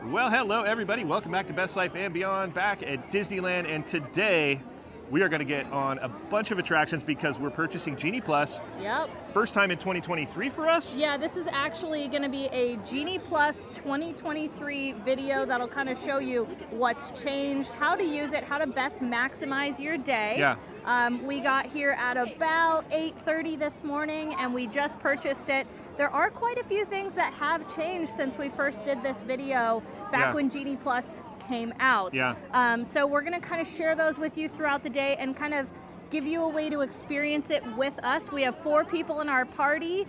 Well, hello everybody. Welcome back to Best Life and Beyond, back at Disneyland, and today we are going to get on a bunch of attractions because we're purchasing Genie Plus. Yep. First time in 2023 for us? Yeah, this is actually going to be a Genie Plus 2023 video that'll kind of show you what's changed, how to use it, how to best maximize your day. Yeah. We got here at about 8:30 this morning and we just purchased it. There are quite a few things that have changed since we first did this video back when Genie Plus came out. Yeah. So we're going to kind of share those with you throughout the day and kind of give you a way to experience it with us. We have 4 people in our party.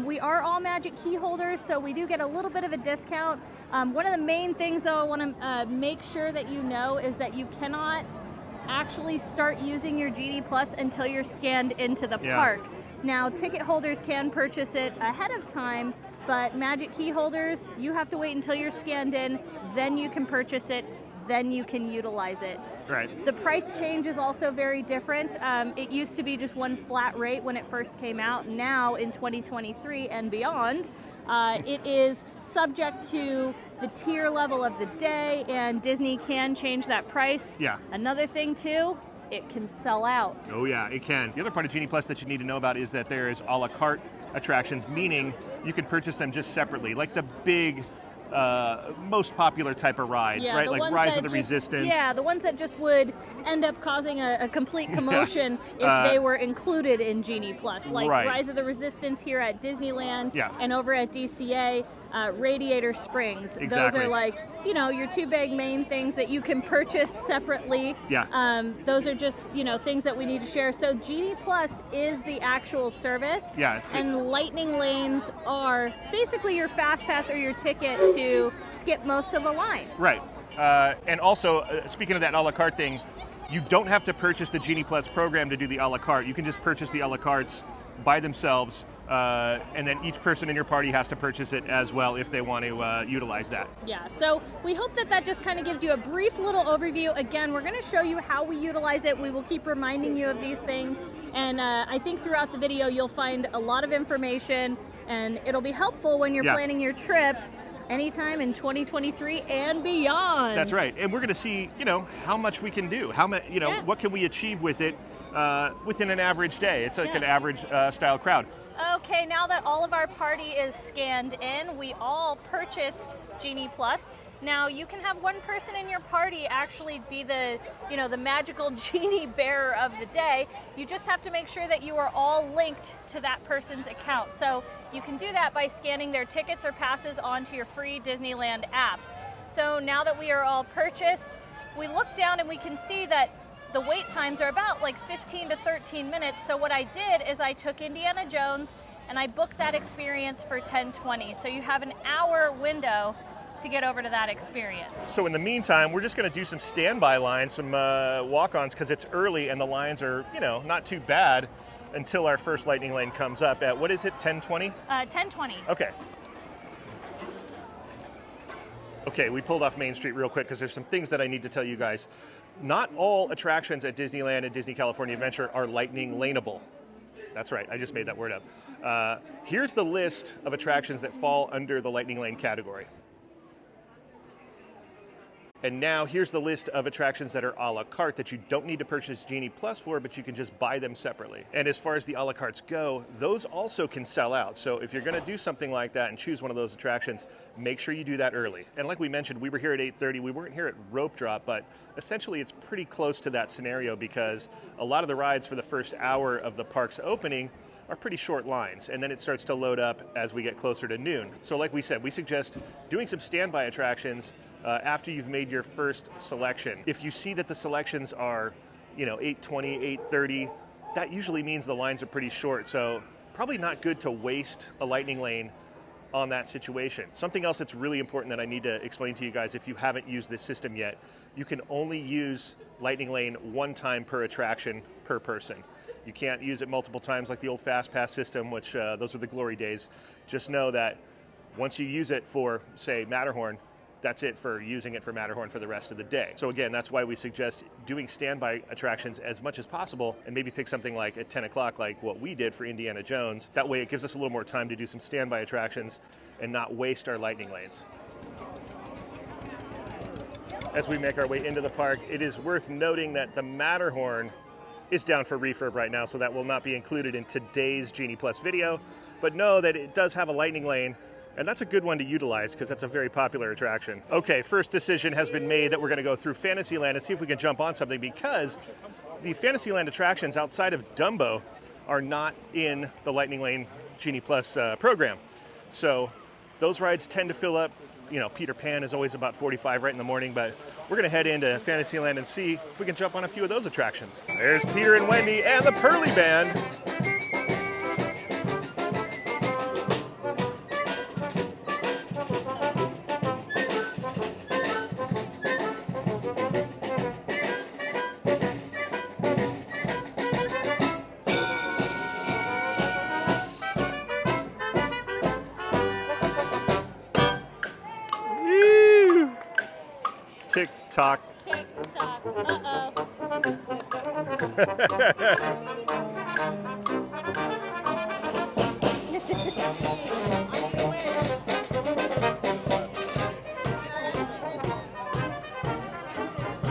We are all Magic Key holders, so we do get a little bit of a discount. One of the main things, though, I want to make sure that you know is that you cannot actually start using your Genie Plus until you're scanned into the park. Now, ticket holders can purchase it ahead of time, but Magic Key holders, you have to wait until you're scanned in, then you can purchase it, then you can utilize it. Right. The price change is also very different. It used to be just one flat rate when it first came out. Now, in 2023 and beyond, it is subject to the tier level of the day, and Disney can change that price. Yeah. Another thing, too, it can sell out. Oh yeah, it can. The other part of Genie Plus that you need to know about is that there is a la carte attractions, meaning you can purchase them just separately, like the big, most popular type of rides, right? Like Rise of the Resistance. Yeah, the ones that just would end up causing a complete commotion if they were included in Genie Plus, like Rise of the Resistance here at Disneyland and over at DCA, Radiator Springs. Exactly. Those are like, you know, your 2 big main things that you can purchase separately. Yeah. Those are just, you know, things that we need to share. So Genie Plus is the actual service. Yeah. And Lightning Lanes are basically your fast pass or your ticket to skip most of the line. Right. And also, speaking of that a la carte thing, you don't have to purchase the Genie Plus program to do the a la carte. You can just purchase the a la cartes by themselves, and then each person in your party has to purchase it as well if they want to utilize that. Yeah, so we hope that that just kind of gives you a brief little overview. Again, we're going to show you how we utilize it. We will keep reminding you of these things, and I think throughout the video you'll find a lot of information, and it'll be helpful when you're planning your trip anytime in 2023 and beyond. That's right, and we're going to see, you know, how much we can do, how much, you know, what can we achieve with it within an average day. It's like an average style crowd. Okay, now that all of our party is scanned in, we all purchased Genie Plus. Now you can have one person in your party actually be the, you know, the magical genie bearer of the day. You just have to make sure that you are all linked to that person's account. So you can do that by scanning their tickets or passes onto your free Disneyland app. So now that we are all purchased, we look down and we can see that the wait times are about like 15 to 13 minutes. So what I did is I took Indiana Jones and I booked that experience for 10:20. So you have an hour window to get over to that experience. So in the meantime, we're just going to do some standby lines, some walk-ons, because it's early and the lines are, you know, not too bad until our first Lightning Lane comes up at, what is it, 10:20? 10:20. Okay. Okay, we pulled off Main Street real quick because there's some things that I need to tell you guys. Not all attractions at Disneyland and Disney California Adventure are Lightning Laneable. That's right, I just made that word up. Here's the list of attractions that fall under the Lightning Lane category. And now here's the list of attractions that are a la carte that you don't need to purchase Genie Plus for, but you can just buy them separately. And as far as the a la cartes go, those also can sell out. So if you're going to do something like that and choose one of those attractions, make sure you do that early. And like we mentioned, we were here at 8:30. We weren't here at Rope Drop, but essentially it's pretty close to that scenario because a lot of the rides for the first hour of the park's opening are pretty short lines, and then it starts to load up as we get closer to noon. So like we said, we suggest doing some standby attractions after you've made your first selection. If you see that the selections are, you know, 8:20, 8:30, that usually means the lines are pretty short, so probably not good to waste a Lightning Lane on that situation. Something else that's really important that I need to explain to you guys if you haven't used this system yet, you can only use Lightning Lane one time per attraction per person. You can't use it multiple times like the old Fast Pass system, which those were the glory days. Just know that once you use it for, say, Matterhorn, that's it for using it for Matterhorn for the rest of the day. So again, that's why we suggest doing standby attractions as much as possible and maybe pick something like at 10 o'clock like what we did for Indiana Jones. That way it gives us a little more time to do some standby attractions and not waste our Lightning Lanes. as we make our way into the park. It is worth noting that the Matterhorn is down for refurb right now, so that will not be included in today's Genie Plus video. But know that it does have a lightning lane, and that's a good one to utilize because that's a very popular attraction. Okay, first decision has been made that we're going to go through Fantasyland and see if we can jump on something, because the Fantasyland attractions outside of Dumbo are not in the Lightning Lane Genie Plus program. So those rides tend to fill up. You know, Peter Pan is always about 45 right in the morning, but we're going to head into Fantasyland and see if we can jump on a few of those attractions. There's Peter and Wendy and the Pearly Band. Tick tock. Tick tock. Uh-oh.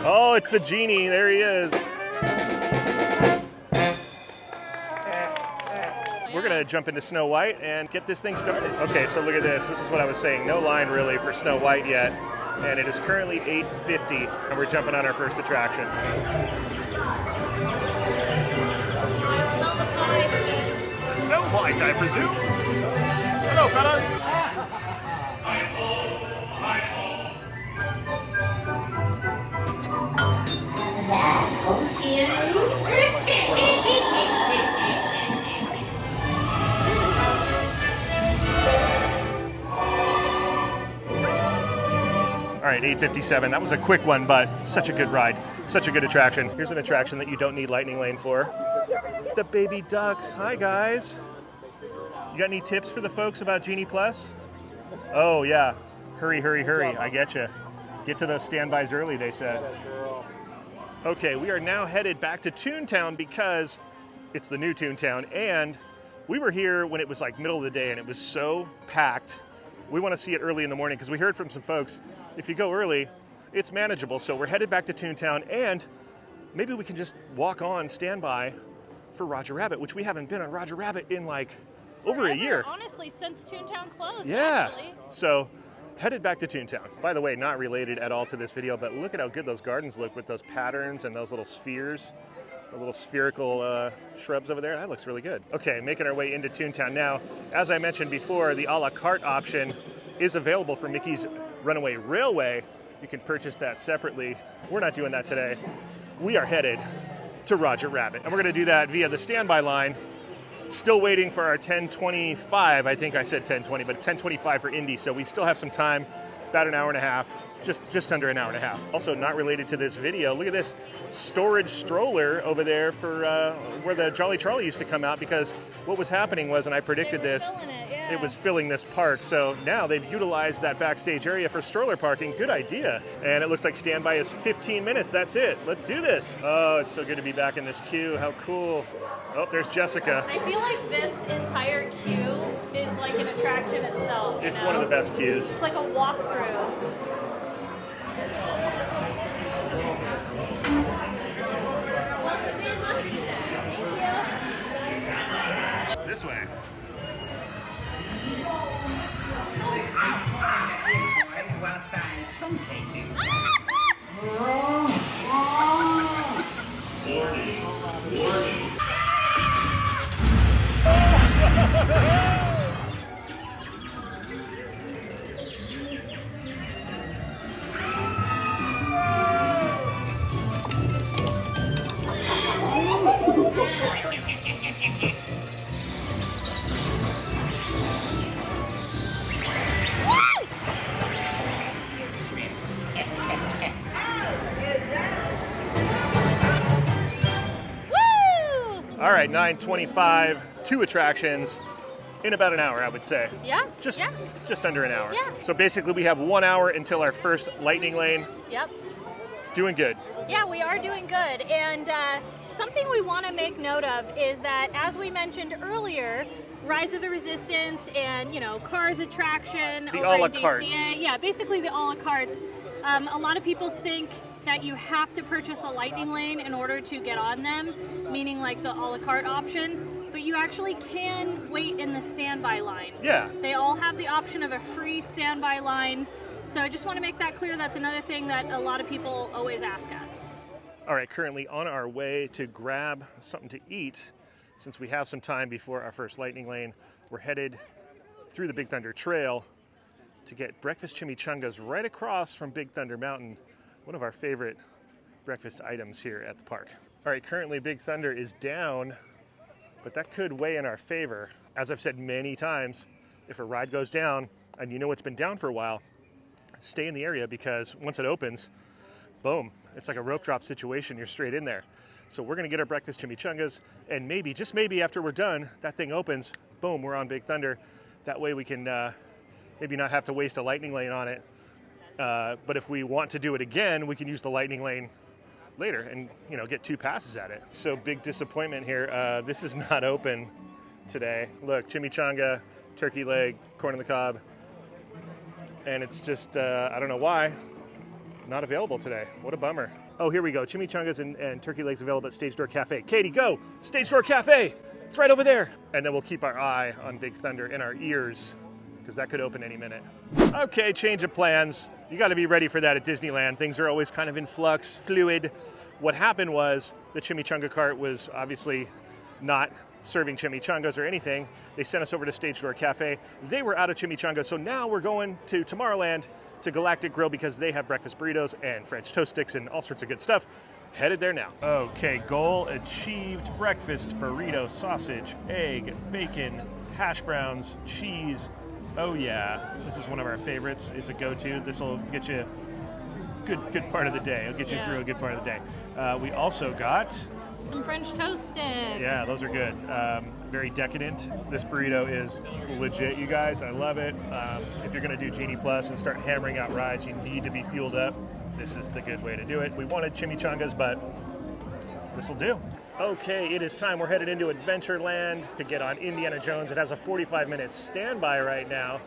Oh, it's the genie. There he is. We're going to jump into Snow White and get this thing started. Okay, so look at this. This is what I was saying. No line really for Snow White yet. And it is currently 8:50, and we're jumping on our first attraction. Snow White, I presume? Hello, fellas. All right, 8:57. That was a quick one, but such a good ride. Such a good attraction. Here's an attraction that you don't need Lightning Lane for. The baby ducks. Hi, guys. You got any tips for the folks about Genie Plus? Oh, yeah. Hurry, hurry, hurry. I get you. Get to those standbys early, they said. Okay, we are now headed back to Toontown because it's the new Toontown, and we were here when it was like middle of the day, and it was so packed. We want to see it early in the morning because we heard from some folks, if you go early, it's manageable. So we're headed back to Toontown, and maybe we can just walk on standby for Roger Rabbit, which we haven't been on Roger Rabbit in like over a year. Honestly, since Toontown closed, yeah. actually. So headed back to Toontown. By the way, not related at all to this video, but look at how good those gardens look with those patterns and those little spheres, the little spherical shrubs over there. That looks really good. Okay, making our way into Toontown now. As I mentioned before, the a la carte option is available for Mickey's Runaway Railway. You can purchase that separately. We're not doing that today. We are headed to Roger Rabbit, and we're going to do that via the standby line. Still waiting for our 10:25. I think I said 10:20, but 10:25 for Indy. So we still have some time, about an hour and a half, just under an hour and a half. Also, not related to this video, look at this storage stroller over there for where the Jolly Charlie used to come out, because what was happening was, and I predicted this, it was filling this park. So now they've utilized that backstage area for stroller parking. Good idea. And it looks like standby is 15 minutes. That's it. Let's do this. Oh, it's so good to be back in this queue. How cool. Oh, there's Jessica. I feel like this entire queue is like an attraction itself. It's one of the best queues. It's like a walkthrough. This way. All right, 9:25, 2 attractions in about an hour, I would say. Yeah. Just under an hour. Yeah. So basically we have 1 hour until our first lightning lane. Yep. Doing good. Yeah, we are doing good. And something we want to make note of is that, as we mentioned earlier, Rise of the Resistance and, you know, Cars attraction The over a la in DCA. cartes. Yeah, basically the a la cartes. A lot of people think that you have to purchase a lightning lane in order to get on them, meaning like the a la carte option, but you actually can wait in the standby line. Yeah. They all have the option of a free standby line. So I just want to make that clear. That's another thing that a lot of people always ask us. All right, currently on our way to grab something to eat. Since we have some time before our first lightning lane, we're headed through the Big Thunder Trail to get breakfast chimichangas right across from Big Thunder Mountain, one of our favorite breakfast items here at the park. All right, currently Big Thunder is down, but that could weigh in our favor. As I've said many times, if a ride goes down and you know it's been down for a while, stay in the area, because once it opens, boom, it's like a rope drop situation. You're straight in there. So we're gonna get our breakfast chimichangas, and maybe, just maybe after we're done, that thing opens, boom, we're on Big Thunder. That way we can maybe not have to waste a lightning lane on it. But if we want to do it again, we can use the lightning lane later and, you know, get 2 passes at it. So big disappointment here. This is not open today. Look, chimichanga, turkey leg, corn on the cob, and it's just, I don't know why, not available today. What a bummer. Oh, here we go. Chimichangas and turkey legs available at Stage Door Cafe. Katie, go! Stage Door Cafe! It's right over there. And then we'll keep our eye on Big Thunder and our ears, because that could open any minute. Okay, change of plans. You got to be ready for that at Disneyland. Things are always kind of in flux, fluid. What happened was the chimichanga cart was obviously not serving chimichangas or anything. They sent us over to Stage Door Cafe. They were out of chimichangas, so now we're going to Tomorrowland to Galactic Grill, because they have breakfast burritos and French toast sticks and all sorts of good stuff. Headed there now. Okay, goal achieved. Breakfast burrito, sausage, egg, bacon, hash browns, cheese. Oh yeah, this is one of our favorites. It's a go-to. This will get you good part of the day. It'll get you through a good part of the day. We also got some French toast sticks. Yeah, those are good. Very decadent. This burrito is legit, you guys. I love it. If you're going to do Genie Plus and start hammering out rides, you need to be fueled up. This is the good way to do it. We wanted chimichangas, but this will do. Okay, it is time. We're headed into Adventureland to get on Indiana Jones. It has a 45-minute standby right now,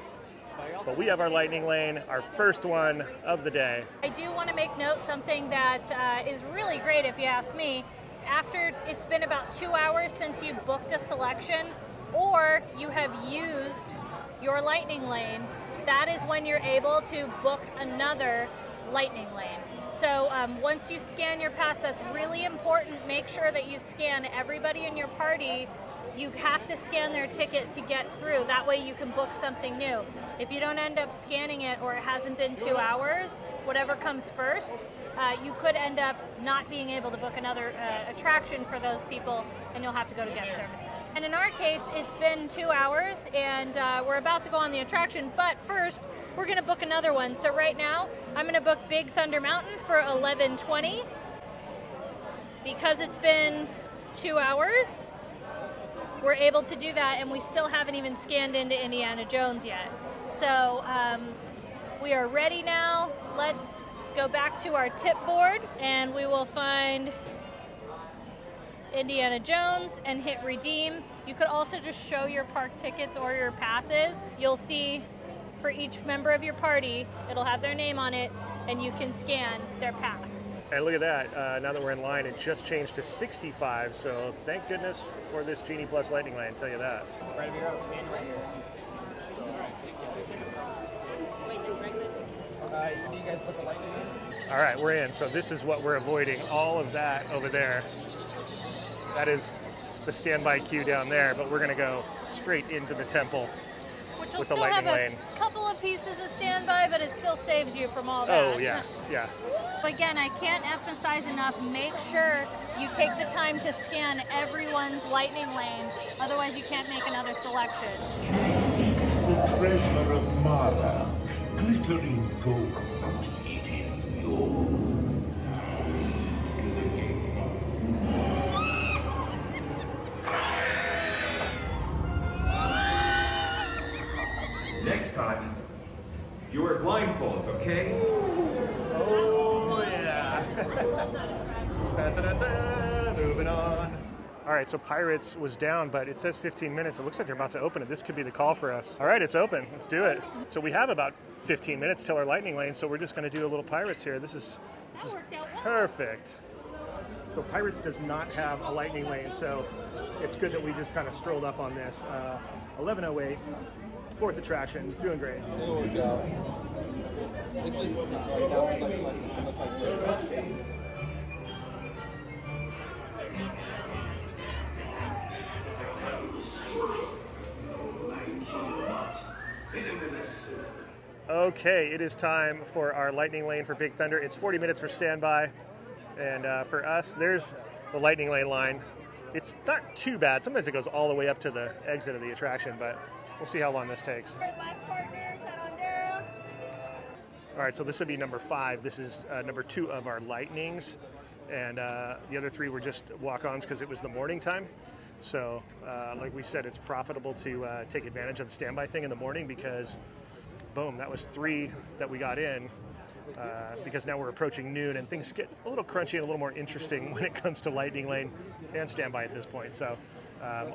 but we have our lightning lane, our first one of the day. I do want to make note something that is really great, if you ask me. After it's been about 2 hours since you booked a selection or you have used your lightning lane, that is when you're able to book another lightning lane. So once you scan your pass, that's really important. Make sure that you scan everybody in your party. You have to scan their ticket to get through. That way you can book something new. If you don't end up scanning it or it hasn't been 2 hours, whatever comes first, you could end up not being able to book another attraction for those people, and you'll have to go to guest services. And in our case, it's been 2 hours, and we're about to go on the attraction, but first, we're gonna book another one. So right now, I'm gonna book Big Thunder Mountain for 11:20. Because it's been 2 hours, we're able to do that, and we still haven't even scanned into Indiana Jones yet. So we are ready now. Let's go back to our tip board, and we will find Indiana Jones and hit redeem. You could also just show your park tickets or your passes. You'll see for each member of your party, it'll have their name on it, and you can scan their pass. And look at that, now that we're in line, it just changed to 65, so thank goodness for this Genie Plus lightning lane, I'll tell you that. Right here, I'll stand right here. Wait, there's regular tickets. Do you guys put the lightning in? All right, we're in, so this is what we're avoiding, all of that over there. That is the standby queue down there, but we're gonna go straight into the temple Which will with the still have lightning a lane. couple of pieces of standby, but it still saves you from all that. Oh, yeah, yeah. But again, I can't emphasize enough, make sure you take the time to scan everyone's lightning lane, otherwise you can't make another selection. The treasure of Mara, glittering gold. It is yours. Next time, you wear blindfolds, okay? Oh, yeah. Da-da-da-da, moving on. All right, so Pirates was down, but it says 15 minutes. It looks like they're about to open it. This could be the call for us. All right, it's open. Let's do it. So we have about 15 minutes till our lightning lane, so we're just going to do a little Pirates here. This is perfect. So Pirates does not have a lightning lane, so it's good that we just kind of strolled up on this. 11:08, fourth attraction, doing great. There we go. It's just right now it's like this. Okay, it is time for our lightning lane for Big Thunder. It's 40 minutes for standby, and for us, there's the lightning lane line. It's not too bad. Sometimes it goes all the way up to the exit of the attraction, but we'll see how long this takes. All right, so this would be number 5. This is number 2 of our lightnings, and the other 3 were just walk-ons because it was the morning time. So, like we said, it's profitable to take advantage of the standby thing in the morning because, boom, that was 3 that we got in. Because now we're approaching noon and things get a little crunchy and a little more interesting when it comes to lightning lane and standby at this point. So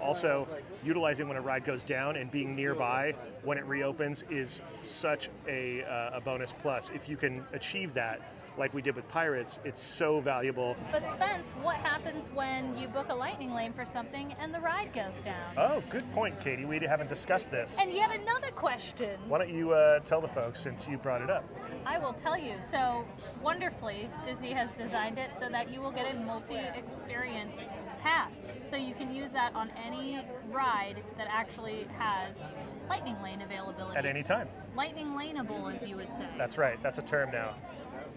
also utilizing when a ride goes down and being nearby when it reopens is such a bonus plus. If you can achieve that, like we did with Pirates, it's so valuable. But Spence, what happens when you book a lightning lane for something and the ride goes down? Oh, good point, Katie. We haven't discussed this. And yet another question. Why don't you tell the folks since you brought it up? I will tell you. So wonderfully, Disney has designed it so that you will get a multi-experience pass. So you can use that on any ride that actually has lightning lane availability. At any time. Lightning laneable, as you would say. That's right. That's a term now.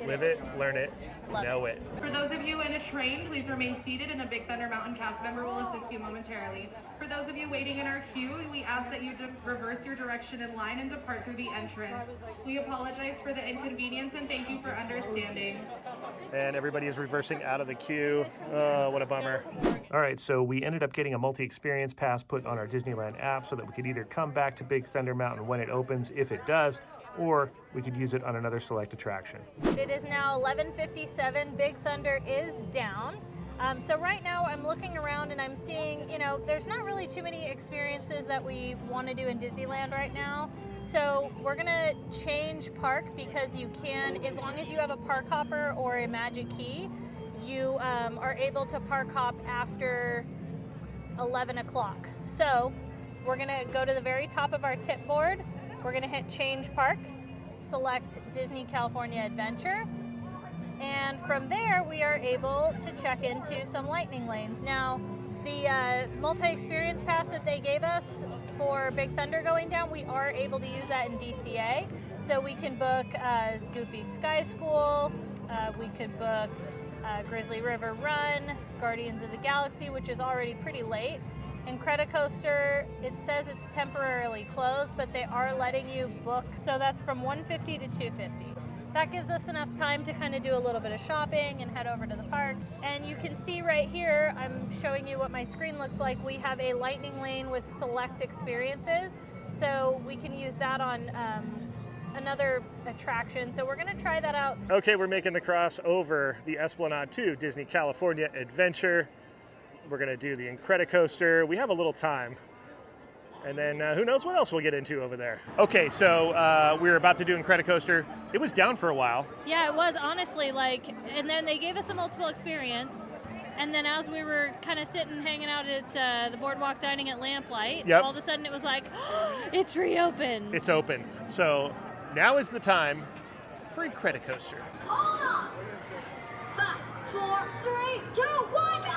Live it, learn it, know it. For those of you in a train, please remain seated and a Big Thunder Mountain cast member will assist you momentarily. For those of you waiting in our queue, we ask that you reverse your direction in line and depart through the entrance. We apologize for the inconvenience and thank you for understanding. And everybody is reversing out of the queue. Oh, what a bummer. All right, so we ended up getting a multi-experience pass put on our Disneyland app so that we could either come back to Big Thunder Mountain when it opens, if it does, or we could use it on another select attraction. It is now 11:57. Big Thunder is down. So right now I'm looking around and I'm seeing, there's not really too many experiences that we want to do in Disneyland right now. So we're gonna change park because you can, as long as you have a park hopper or a magic key, you are able to park hop after 11 o'clock. So we're gonna go to the very top of our tip board. We're gonna hit change park, select Disney California Adventure, and from there we are able to check into some lightning lanes. Now, the multi-experience pass that they gave us for Big Thunder going down, we are able to use that in DCA. So we can book Goofy Sky School, we could book Grizzly River Run, Guardians of the Galaxy, which is already pretty late. Incredicoaster, it says it's temporarily closed, but they are letting you book. So that's from 150 to 250. That gives us enough time to kind of do a little bit of shopping and head over to the park. And you can see right here, I'm showing you what my screen looks like. We have a lightning lane with select experiences. So we can use that on another attraction. So we're gonna try that out. Okay, we're making the cross over the Esplanade to Disney California Adventure. We're gonna do the Incredicoaster. We have a little time. And then who knows what else we'll get into over there. Okay, so we were about to do Incredicoaster. It was down for a while. Yeah, it was honestly and then they gave us a multiple experience. And then as we were kind of sitting, hanging out at the boardwalk dining at Lamplight, all of a sudden it was like, oh, it's reopened. It's open. So now is the time for Incredicoaster. Hold on. 5, 4, 3, 2, 1, go!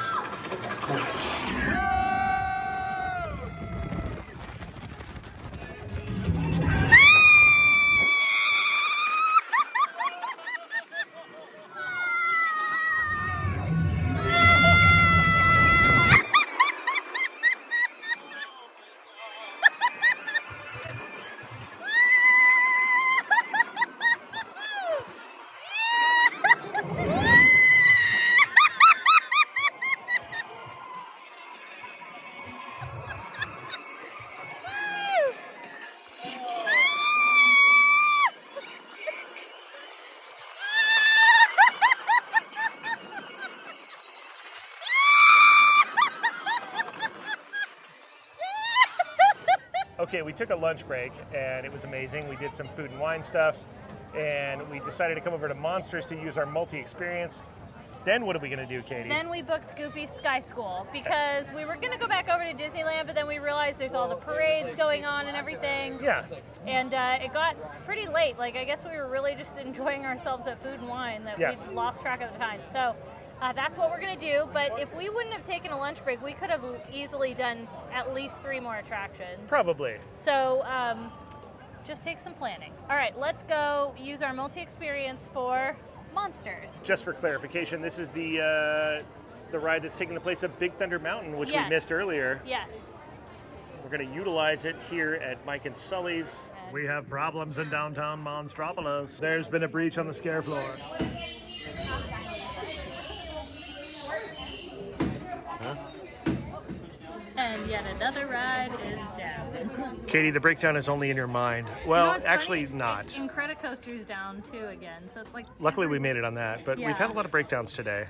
Okay, we took a lunch break, and it was amazing. We did some food and wine stuff, and we decided to come over to Monsters to use our multi-experience. Then what are we going to do, Katie? Then we booked Goofy's Sky School because we were going to go back over to Disneyland, but then we realized there's all the parades going on and everything. Yeah. And it got pretty late. Like, I guess we were really just enjoying ourselves at Food and Wine that Yes. we lost track of the time. So that's what we're going to do. But if we wouldn't have taken a lunch break, we could have easily done at least 3 more attractions. Probably. So just take some planning. All right, let's go use our multi-experience for Monsters. Just for clarification, this is the ride that's taking the place of Big Thunder Mountain, which we missed earlier. Yes. We're going to utilize it here at Mike and Sully's. We have problems in downtown Monstropolis. There's been a breach on the scare floor. And yet another ride is down. Katie, the breakdown is only in your mind. Well, it's actually funny, not. Incredicoaster's down too again, so it's like. Luckily, we made it on that, but we've had a lot of breakdowns today.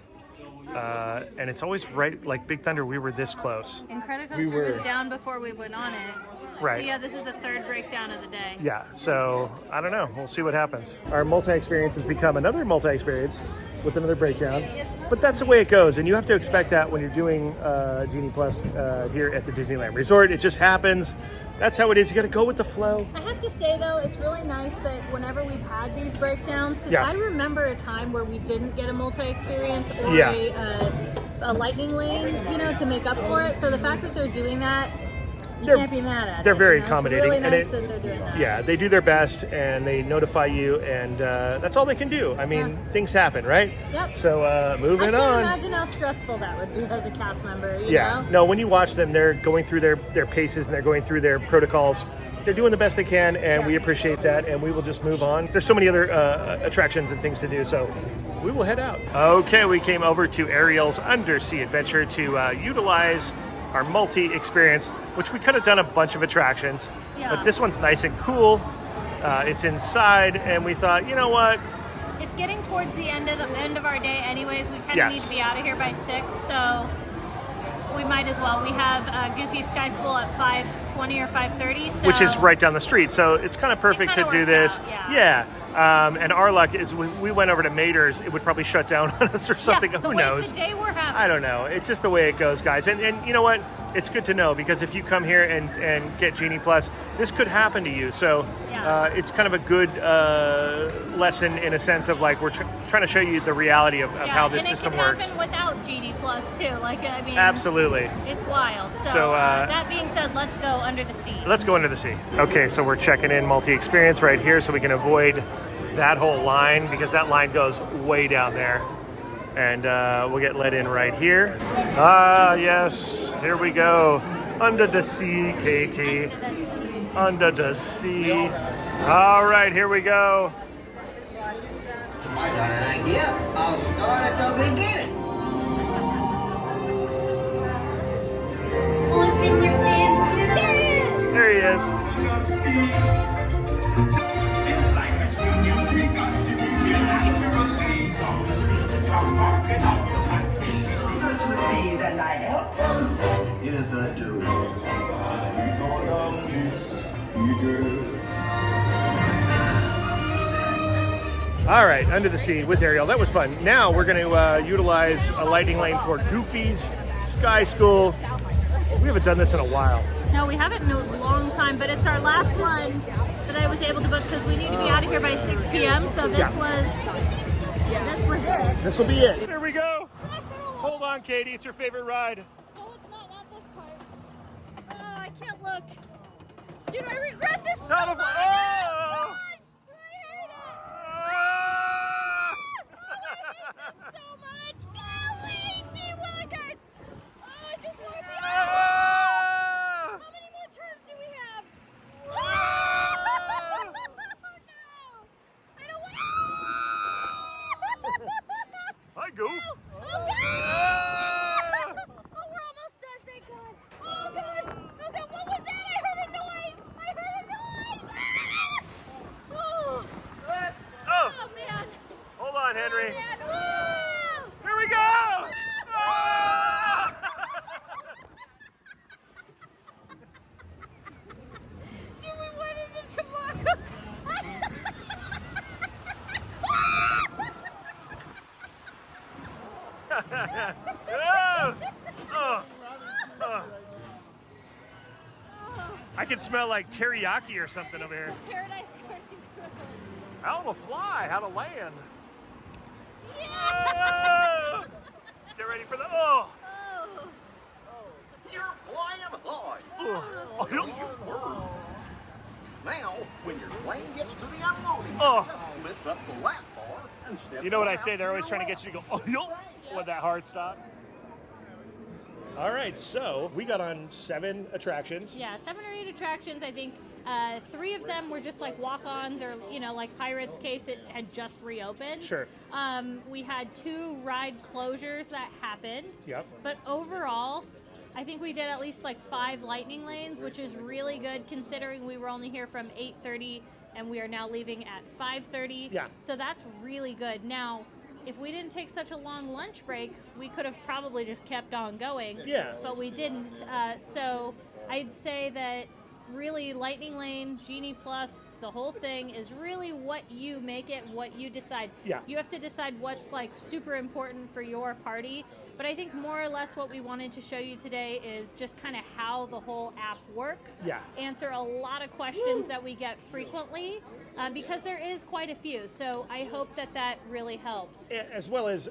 And it's always right, like Big Thunder, we were this close. Incredicoaster was down before we went on it. Right. So yeah, this is the 3rd breakdown of the day. Yeah, so I don't know. We'll see what happens. Our multi-experience has become another multi-experience with another breakdown. But that's the way it goes, and you have to expect that when you're doing Genie Plus here at the Disneyland Resort. It just happens. That's how it is. You got to go with the flow. I have to say, though, it's really nice that whenever we've had these breakdowns, because I remember a time where we didn't get a multi-experience or a lightning lane, you know, to make up for it. So the fact that they're doing that, you can't be mad at it. They're very It's accommodating. really nice and that they're doing that. Yeah, they do their best, and they notify you, and that's all they can do. I mean, things happen, right? Yep. So moving on. I can't imagine how stressful that would be as a cast member, you know? No, when you watch them, they're going through their paces, and they're going through their protocols. They're doing the best they can, and we appreciate that, and we will just move on. There's so many other attractions and things to do, so we will head out. Okay, we came over to Ariels Undersea Adventure to utilize our multi-experience, which we could have done a bunch of attractions, but this one's nice and cool. It's inside, and we thought, you know what? It's getting towards the end of our day anyways. We kind of need to be out of here by 6, so we might as well. We have Goofy Sky School at 5:20 or 5:30, so Which is right down the street, so it's kind of perfect to do this. And our luck is we went over to Mater's, it would probably shut down on us or something. Who knows? The day we're having. I don't know. It's just the way it goes, guys. And you know what? It's good to know, because if you come here and get Genie Plus, this could happen to you. So it's kind of a good lesson in a sense of like we're trying to show you the reality of how this system works. It can happen without Genie Plus too. Like, I mean, absolutely. It's wild. So that being said, let's go under the sea. Let's go under the sea. Okay, so we're checking in multi-experience right here so we can avoid that whole line, because that line goes way down there. And we'll get let in right here. Ah, yes, here we go. Under the sea, Katie. Under the sea. All right, here we go. I got an idea. I'll start at the beginning. Flipping your fins. There he is. There he is. Since life has been new, we got to be natural things on the street to jump up and out the blackfish. Touch my knees and I help them. Yes, I do. I'm gonna miss you, girl. All right, under the sea with Ariel. That was fun. Now we're going to utilize a lightning lane for Goofy's Sky School. We haven't done this in a while. No, we haven't in a long time, but it's our last one that I was able to book because we need to be out of here by 6 p.m. So this was it. This will be it. There we go. Hold on, Katie. It's your favorite ride. No, it's not this part. Oh, I can't look. Dude, I regret this so Not a- much. oh! I hate it. So much. Golly, gee willikers. Oh, I just want to be out. How many more turns do we have? Oh, no. I don't want. Hi, Goof. Oh, God. Oh, we're almost done, thank God. Oh, God. Oh, God, what was that? I heard a noise. Oh, Oh, man. hold on, Henry. Man. Oh. Here we go. Oh! can smell like teriyaki or something over here. Paradise Garden Grill. How to fly, how to land. Yeah! Oh! Get ready for the, oh! You're flying high. Oh, You were. Now, when your plane gets to the unloading Oh. area, lift up the lap bar and step You know what I around say? They're always to trying to your get you to go, oh, yo, with that hard stop. All right, so we got on 7 attractions. Yeah, 7 or 8 attractions. I think 3 of them were just like walk-ons, or like Pirates case, it had just reopened. Sure. We had 2 ride closures that happened. Yep. But overall, I think we did at least like 5 lightning lanes, which is really good considering we were only here from 8:30 and we are now leaving at 5:30. Yeah. So that's really good. Now, if we didn't take such a long lunch break, we could have probably just kept on going. Yeah. But we didn't. So I'd say that really Lightning Lane, Genie Plus, the whole thing is really what you make it, what you decide. Yeah. You have to decide what's like super important for your party. But I think more or less what we wanted to show you today is just kind of how the whole app works. Yeah. Answer a lot of questions that we get frequently because there is quite a few. So I hope that that really helped. As well as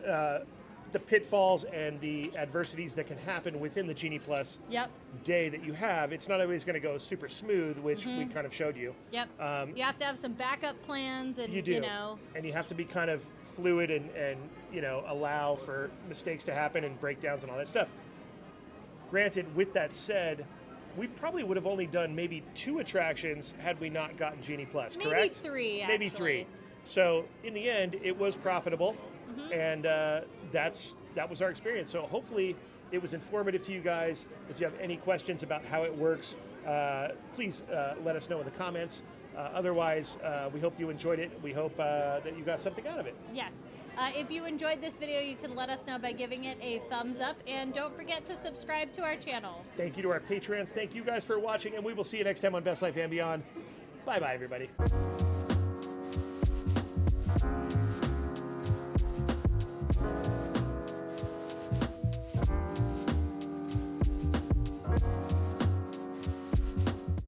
the pitfalls and the adversities that can happen within the Genie Plus Yep. day that you have. It's not always going to go super smooth, which we kind of showed you. Yep. You have to have some backup plans, and You do. And you have to be kind of fluid and allow for mistakes to happen and breakdowns and all that stuff. Granted, with that said, we probably would have only done maybe 2 attractions had we not gotten Genie Plus, Maybe correct? 3, Maybe actually. 3. So in the end, it was profitable, and that was our experience. So hopefully it was informative to you guys. If you have any questions about how it works, please let us know in the comments. Otherwise, we hope you enjoyed it. We hope that you got something out of it. Yes. If you enjoyed this video, you can let us know by giving it a thumbs up, and don't forget to subscribe to our channel. Thank you to our patrons. Thank you guys for watching, and we will see you next time on Best Life and Beyond. Bye-bye, everybody.